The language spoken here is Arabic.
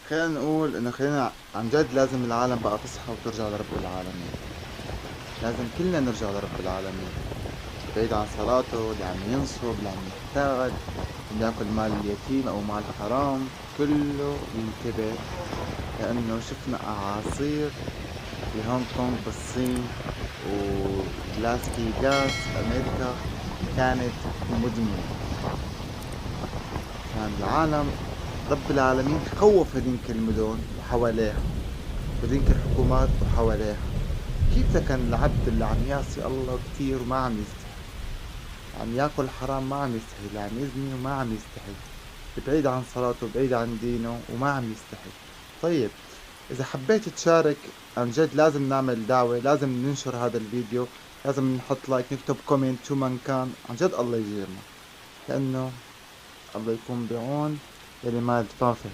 خلينا نقول انه خلينا عن جد لازم العالم بقى تصحى وترجع لرب العالمين. لازم كلنا نرجع لرب العالمين، بعيد عن صلاته، اللي عم ينصب، اللي عم يحتال، اللي ياكل مال اليتيم او مال حرام، كله ينتبه. لانه شفنا اعاصير بهونغ كونغ بالصين، وغلاسكي غاز بامريكا كانت مدمنة. كان العالم رب العالمين خوف هذيك المدن وحواليها، وهذيك الحكومات وحواليها. كيف لكن العبد اللي عم يعصي الله كتير وما عم يستحي، عم ياكل حرام ما عم يستحي، اللي عم يزني وما عم يستحي، بعيد عن صلاته بعيد عن دينه وما عم يستحي. طيب، إذا حبيت تشارك عن جد لازم نعمل دعوة، لازم ننشر هذا الفيديو، لازم نحط لايك، نكتب كومنت شو من كان. عن جد الله يجيرنا، لأنه الله يكون بعون يلي ما فهم.